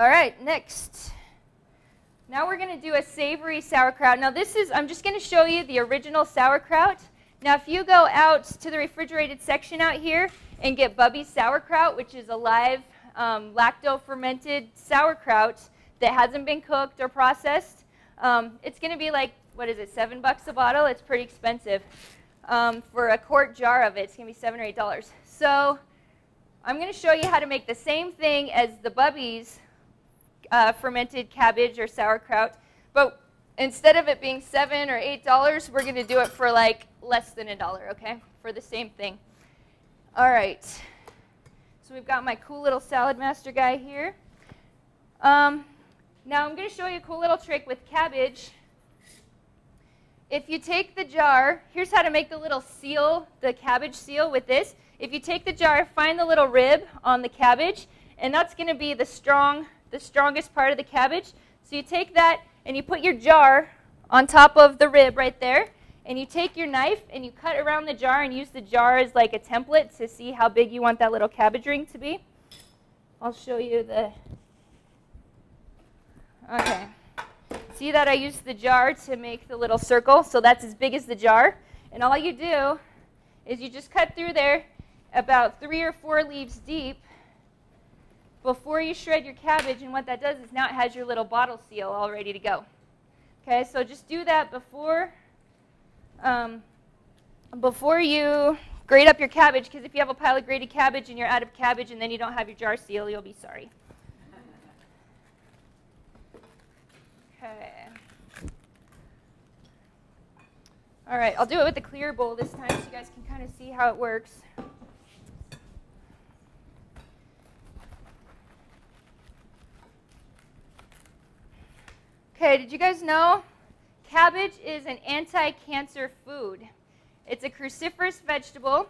All right, next. Now we're going to do a savory sauerkraut. Now this is, I'm just going to show you the original sauerkraut. Now if you go out to the refrigerated section out here and get Bubby's sauerkraut, which is a live lacto-fermented sauerkraut that hasn't been cooked or processed, it's going to be like, what is it, $7 a bottle? It's pretty expensive. For a quart jar of it, it's going to be $7 or $8. So I'm going to show you how to make the same thing as the Bubby's fermented cabbage or sauerkraut, but instead of it being $7 or $8, we're going to do it for like less than $1, okay, for the same thing. All right, so we've got my cool little salad master guy here. Now I'm going to show you a cool little trick with cabbage. If you take the jar, here's how to make the little seal, the cabbage seal with this. If you take the jar, find the little rib on the cabbage, and that's going to be the strongest part of the cabbage. So you take that and you put your jar on top of the rib right there, and you take your knife and you cut around the jar and use the jar as like a template to see how big you want that little cabbage ring to be. I'll show you the, okay. See that I used the jar to make the little circle, so that's as big as the jar. And all you do is you just cut through there about 3 or 4 leaves deep before you shred your cabbage, and what that does is now it has your little bottle seal all ready to go. Okay, so just do that before you grate up your cabbage, because if you have a pile of grated cabbage and you're out of cabbage and then you don't have your jar seal, you'll be sorry. Okay. All right, I'll do it with the clear bowl this time so you guys can kind of see how it works. Okay, did you guys know cabbage is an anti-cancer food? It's a cruciferous vegetable.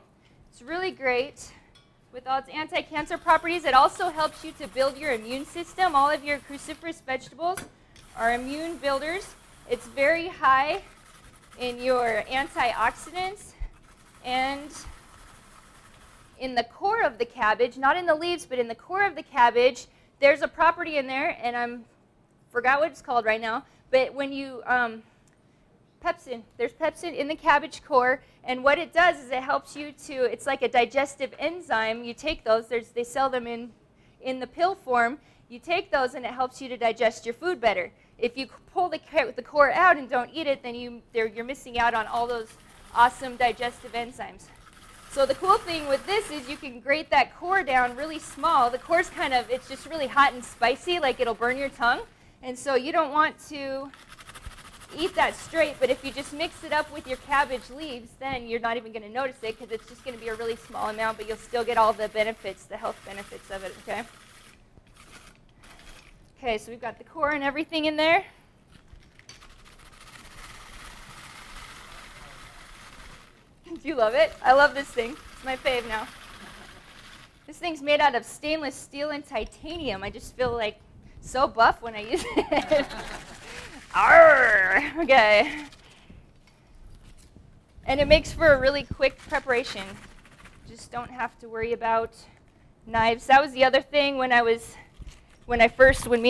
It's really great with all its anti-cancer properties. It also helps you to build your immune system. All of your cruciferous vegetables are immune builders. It's very high in your antioxidants, and in the core of the cabbage, not in the leaves, but in the core of the cabbage, there's a property in there, and I forgot what it's called right now, but when you, pepsin, there's pepsin in the cabbage core, and what it does is it helps you to, it's like a digestive enzyme. You take those, they sell them in the pill form. You take those and it helps you to digest your food better. If you pull the core out and don't eat it, then you're missing out on all those awesome digestive enzymes. So the cool thing with this is you can grate that core down really small. The core's kind of, it's just really hot and spicy, like it'll burn your tongue. And so you don't want to eat that straight, but if you just mix it up with your cabbage leaves, then you're not even going to notice it, because it's just going to be a really small amount, but you'll still get all the benefits, the health benefits of it, okay? Okay, so we've got the core and everything in there. Do you love it? I love this thing. It's my fave now. This thing's made out of stainless steel and titanium. I just feel like so buff when I use it. Arrgh! Okay. And it makes for a really quick preparation. Just don't have to worry about knives. That was the other thing when me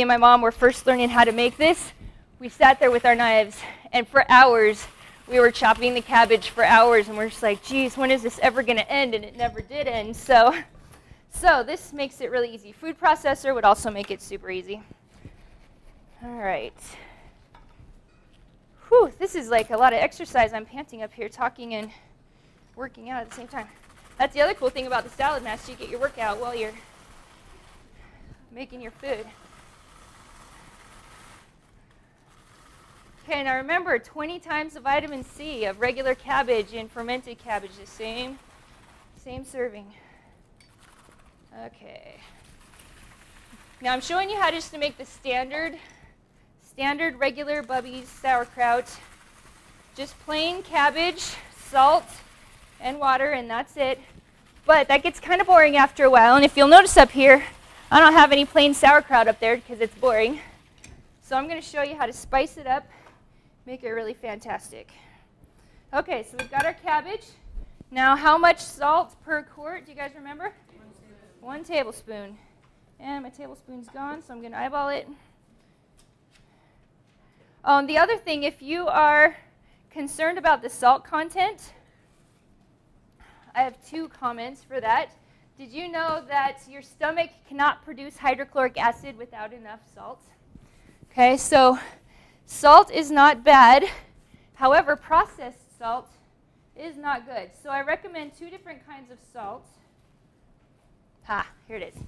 and my mom were first learning how to make this. We sat there with our knives, and for hours we were chopping the cabbage for hours, and we're just like, geez, when is this ever going to end? And it never did end. So this makes it really easy. Food processor would also make it super easy. All right. Whew, this is like a lot of exercise. I'm panting up here, talking and working out at the same time. That's the other cool thing about the salad master. You get your workout while you're making your food. Okay, now remember, 20 times the vitamin C of regular cabbage and fermented cabbage, the same serving. Okay. Now I'm showing you how just to make the standard regular Bubby's sauerkraut. Just plain cabbage, salt, and water, and that's it. But that gets kind of boring after a while, and if you'll notice up here, I don't have any plain sauerkraut up there because it's boring. So I'm going to show you how to spice it up, make it really fantastic. Okay, so we've got our cabbage. Now, how much salt per quart? Do you guys remember? 1 tablespoon. And my tablespoon's gone, so I'm going to eyeball it. The other thing, if you are concerned about the salt content, I have 2 comments for that. Did you know that your stomach cannot produce hydrochloric acid without enough salt? Okay, so salt is not bad. However, processed salt is not good. So I recommend 2 different kinds of salt. Here it is.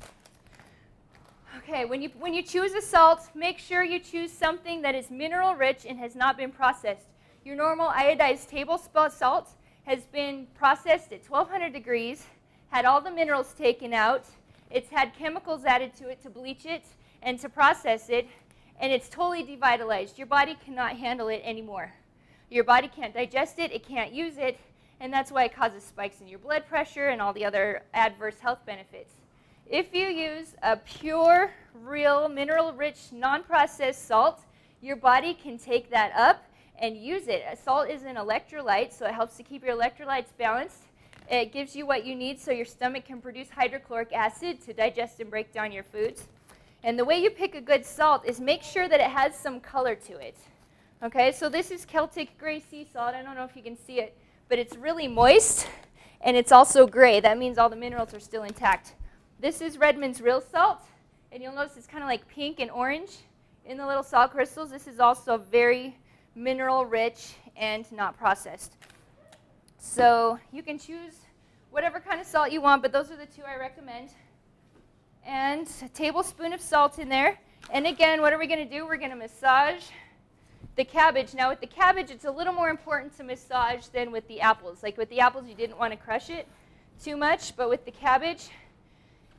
Okay, when you choose a salt, make sure you choose something that is mineral rich and has not been processed. Your normal iodized table salt has been processed at 1200 degrees, had all the minerals taken out, it's had chemicals added to it to bleach it and to process it, and it's totally devitalized. Your body cannot handle it anymore. Your body can't digest it, it can't use it, and that's why it causes spikes in your blood pressure and all the other adverse health benefits. If you use a pure, real, mineral-rich, non-processed salt, your body can take that up and use it. Salt is an electrolyte, so it helps to keep your electrolytes balanced. It gives you what you need so your stomach can produce hydrochloric acid to digest and break down your foods. And the way you pick a good salt is make sure that it has some color to it. Okay, so this is Celtic gray sea salt. I don't know if you can see it, but it's really moist, and it's also gray. That means all the minerals are still intact. This is Redmond's real salt, and you'll notice it's kind of like pink and orange in the little salt crystals. This is also very mineral rich and not processed. So you can choose whatever kind of salt you want, but those are the 2 I recommend. And a tablespoon of salt in there. And again, what are we going to do? We're going to massage the cabbage. Now with the cabbage, it's a little more important to massage than with the apples. Like with the apples, you didn't want to crush it too much, but with the cabbage,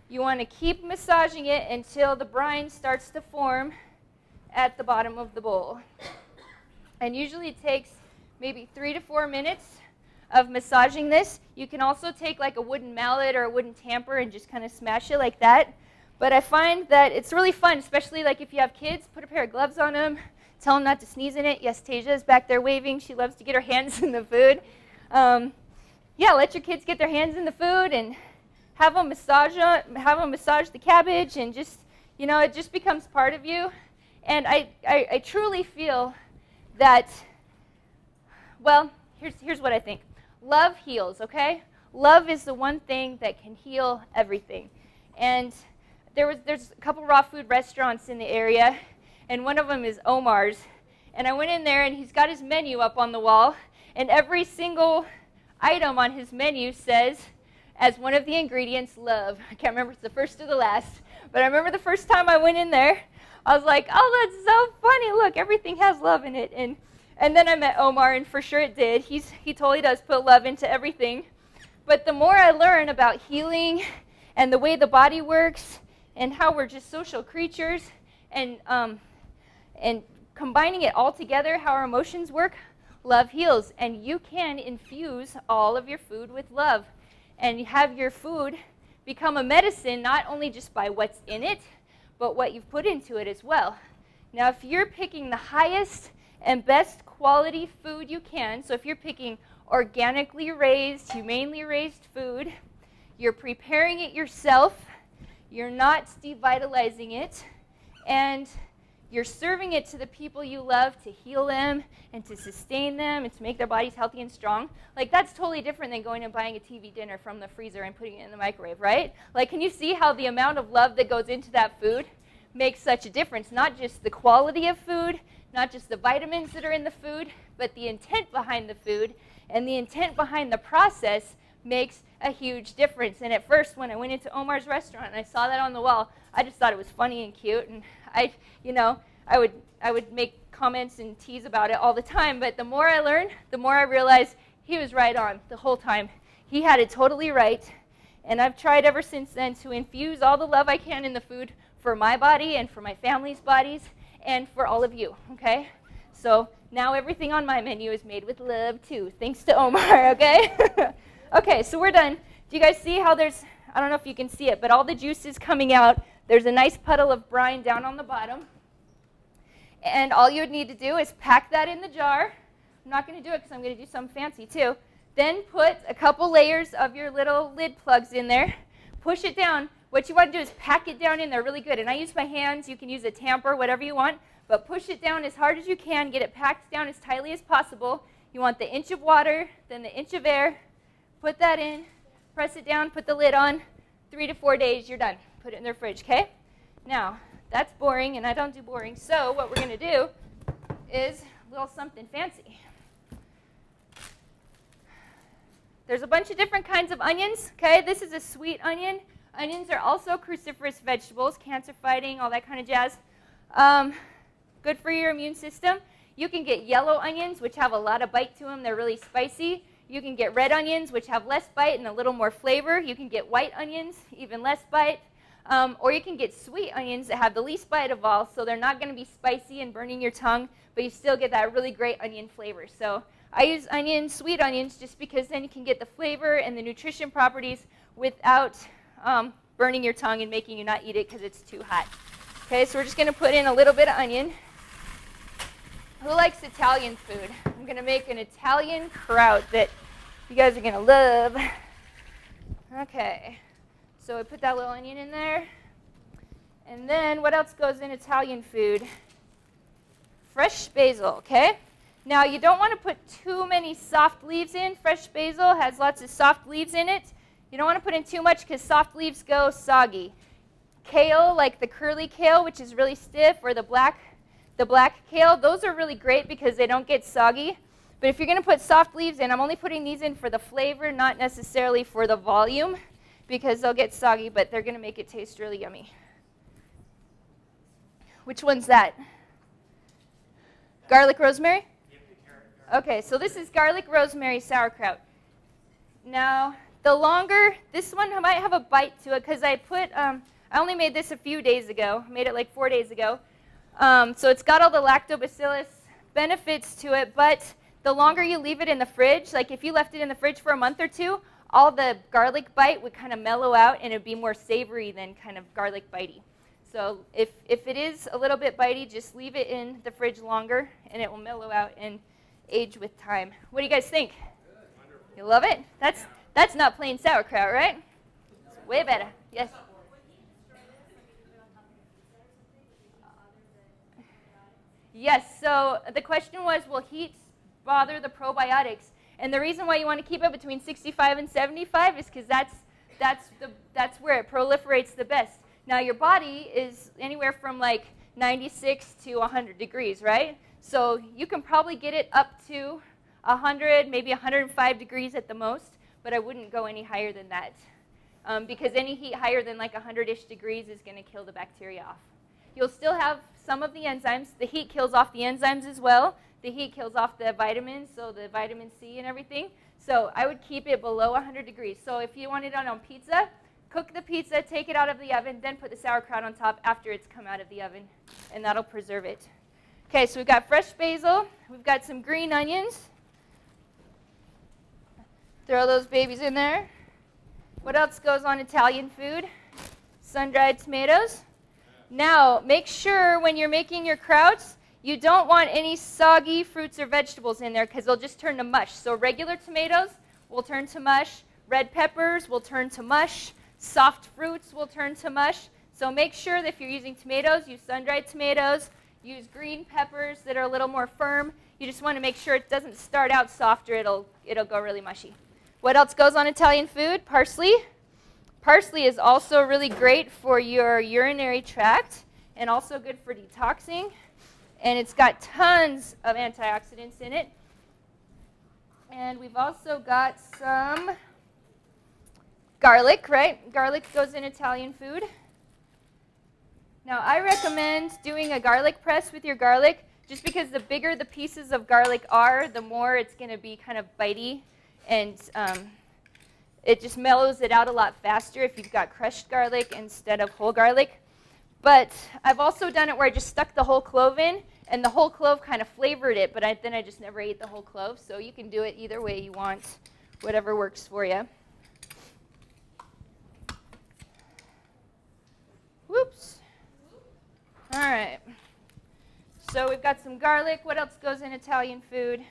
you want to keep massaging it until the brine starts to form at the bottom of the bowl. And usually it takes maybe 3 to 4 minutes of massaging this. You can also take like a wooden mallet or a wooden tamper and just kind of smash it like that. But I find that it's really fun, especially like if you have kids, put a pair of gloves on them, tell them not to sneeze in it. Yes, Tasia is back there waving. She loves to get her hands in the food. Yeah, let your kids get their hands in the food and have them massage the cabbage, and just, you know, it just becomes part of you. And I truly feel that, well, here's what I think. Love heals, okay? Love is the one thing that can heal everything. And there's a couple raw food restaurants in the area, and one of them is Omar's. And I went in there, and he's got his menu up on the wall, and every single item on his menu says, as one of the ingredients, love. I can't remember if it's the first or the last, but I remember the first time I went in there, I was like, oh, that's so funny. Look, everything has love in it. And then I met Omar, and for sure it did. He totally does put love into everything. But the more I learn about healing and the way the body works and how we're just social creatures and combining it all together, how our emotions work, love heals. And you can infuse all of your food with love and have your food become a medicine, not only just by what's in it, but what you've put into it as well. Now, if you're picking the highest and best quality food you can, so if you're picking organically raised, humanely raised food, you're preparing it yourself, you're not devitalizing it, and you're serving it to the people you love to heal them and to sustain them and to make their bodies healthy and strong. Like, that's totally different than going and buying a TV dinner from the freezer and putting it in the microwave, right? Like, can you see how the amount of love that goes into that food makes such a difference? Not just the quality of food, not just the vitamins that are in the food, but the intent behind the food and the intent behind the process makes a huge difference. And at first, when I went into Omar's restaurant and I saw that on the wall, I just thought it was funny and cute, and I would make comments and tease about it all the time. But the more I learned, the more I realized he was right on the whole time. He had it totally right, and I've tried ever since then to infuse all the love I can in the food for my body and for my family's bodies and for all of you, okay? So now everything on my menu is made with love too, thanks to Omar, okay? Okay, so we're done. Do you guys see how there's, I don't know if you can see it, but all the juice is coming out. There's a nice puddle of brine down on the bottom. And all you would need to do is pack that in the jar. I'm not going to do it because I'm going to do something fancy too. Then put a couple layers of your little lid plugs in there. Push it down. What you want to do is pack it down in there really good. And I use my hands. You can use a tamper, whatever you want. But push it down as hard as you can. Get it packed down as tightly as possible. You want the inch of water, then the inch of air. Put that in. Press it down. Put the lid on. 3 to 4 days, you're done. Put it in their fridge, okay? Now, that's boring, and I don't do boring. So what we're going to do is a little something fancy. There's a bunch of different kinds of onions, okay? This is a sweet onion. Onions are also cruciferous vegetables, cancer-fighting, all that kind of jazz. Good for your immune system. You can get yellow onions, which have a lot of bite to them. They're really spicy. You can get red onions, which have less bite and a little more flavor. You can get white onions, even less bite. Or you can get sweet onions that have the least bite of all, so they're not going to be spicy and burning your tongue, but you still get that really great onion flavor. So I use sweet onions, just because then you can get the flavor and the nutrition properties without burning your tongue and making you not eat it because it's too hot. Okay, so we're just going to put in a little bit of onion. Who likes Italian food? I'm going to make an Italian kraut that you guys are going to love. Okay, so I put that little onion in there. And then what else goes in Italian food? Fresh basil, okay? Now, you don't want to put too many soft leaves in. Fresh basil has lots of soft leaves in it. You don't want to put in too much because soft leaves go soggy. Kale, like the curly kale, which is really stiff, or the black kale, those are really great because they don't get soggy. But if you're going to put soft leaves in, I'm only putting these in for the flavor, not necessarily for the volume, because they'll get soggy, but they're going to make it taste really yummy. Which one's that? Garlic rosemary? Okay, so this is garlic rosemary sauerkraut. Now, the longer, this one might have a bite to it because I only made this a few days ago. I made it like 4 days ago. So it's got all the lactobacillus benefits to it, but the longer you leave it in the fridge, like if you left it in the fridge for a month or two, all the garlic bite would kind of mellow out and it would be more savory than kind of garlic bitey. So if it is a little bit bitey, just leave it in the fridge longer and it will mellow out and age with time. What do you guys think? You love it? That's not plain sauerkraut, right? It's way better. Yes? Yes, so the question was, will heat bother the probiotics? And the reason why you want to keep it between 65 and 75 is because that's where it proliferates the best. Now, your body is anywhere from like 96 to 100 degrees, right? So you can probably get it up to 100, maybe 105 degrees at the most, but I wouldn't go any higher than that because any heat higher than like 100-ish degrees is going to kill the bacteria off. You'll still have some of the enzymes. The heat kills off the enzymes as well. The heat kills off the vitamins, so the vitamin C and everything. So I would keep it below 100 degrees. So if you want it on pizza, cook the pizza, take it out of the oven, then put the sauerkraut on top after it's come out of the oven, and that'll preserve it. Okay, so we've got fresh basil. We've got some green onions. Throw those babies in there. What else goes on Italian food? Sun-dried tomatoes. Now, make sure when you're making your krauts, you don't want any soggy fruits or vegetables in there because they'll just turn to mush. So regular tomatoes will turn to mush. Red peppers will turn to mush. Soft fruits will turn to mush. So make sure that if you're using tomatoes, use sun-dried tomatoes. Use green peppers that are a little more firm. You just want to make sure it doesn't start out softer. It'll go really mushy. What else goes on Italian food? Parsley. Parsley is also really great for your urinary tract and also good for detoxing. And it's got tons of antioxidants in it. And we've also got some garlic, right? Garlic goes in Italian food. Now, I recommend doing a garlic press with your garlic just because the bigger the pieces of garlic are, the more it's going to be kind of bitey, and it just mellows it out a lot faster if you've got crushed garlic instead of whole garlic. But I've also done it where I just stuck the whole clove in, and the whole clove kind of flavored it, but then I just never ate the whole clove. So you can do it either way you want, whatever works for you. Whoops. All right. So we've got some garlic. What else goes in Italian food?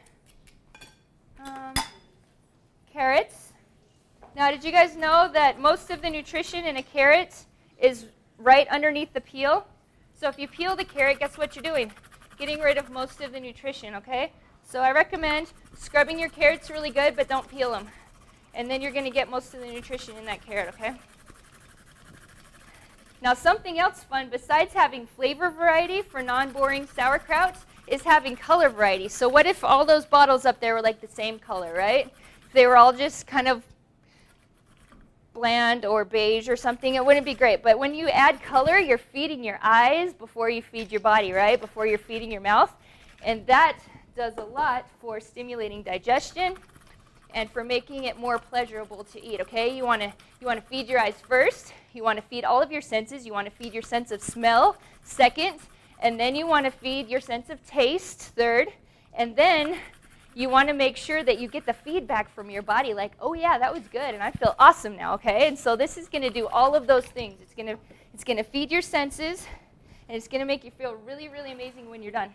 Carrots. Now, did you guys know that most of the nutrition in a carrot is right underneath the peel. So if you peel the carrot, guess what you're doing? Getting rid of most of the nutrition, okay? So I recommend scrubbing your carrots really good, but don't peel them. And then you're going to get most of the nutrition in that carrot, okay? Now something else fun, besides having flavor variety for non-boring sauerkraut, is having color variety. So what if all those bottles up there were like the same color, right? If they were all just kind of bland or beige or something, it wouldn't be great. But when you add color, you're feeding your eyes before you feed your body, right? Before you're feeding your mouth. And that does a lot for stimulating digestion and for making it more pleasurable to eat, okay? You want to feed your eyes first. You want to feed all of your senses. You want to feed your sense of smell second. And then you want to feed your sense of taste third. And then you want to make sure that you get the feedback from your body like, oh yeah, that was good and I feel awesome now, okay? And so this is going to do all of those things. It's going to feed your senses, and it's going to make you feel really, really amazing when you're done.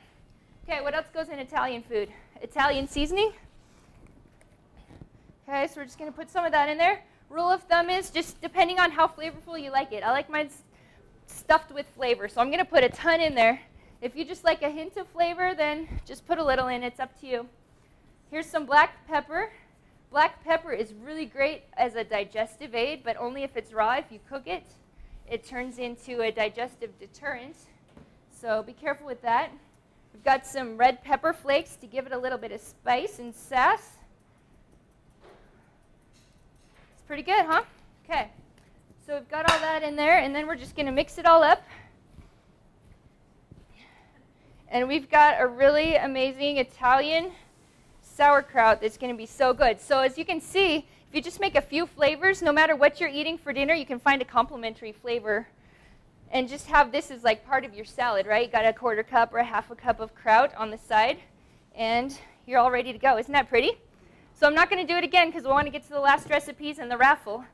Okay, what else goes in Italian food? Italian seasoning. Okay, so we're just going to put some of that in there. Rule of thumb is just depending on how flavorful you like it. I like mine stuffed with flavor, so I'm going to put a ton in there. If you just like a hint of flavor, then just put a little in. It's up to you. Here's some black pepper. Black pepper is really great as a digestive aid, but only if it's raw. If you cook it, it turns into a digestive deterrent. So be careful with that. We've got some red pepper flakes to give it a little bit of spice and sass. It's pretty good, huh? Okay. So we've got all that in there, and then we're just going to mix it all up. And we've got a really amazing Italian sauerkraut that's going to be so good. So as you can see, if you just make a few flavors, no matter what you're eating for dinner, you can find a complementary flavor and just have this as like part of your salad, right? You got a 1/4 cup or a 1/2 cup of kraut on the side, and you're all ready to go. Isn't that pretty? So I'm not going to do it again because we want to get to the last recipes and the raffle.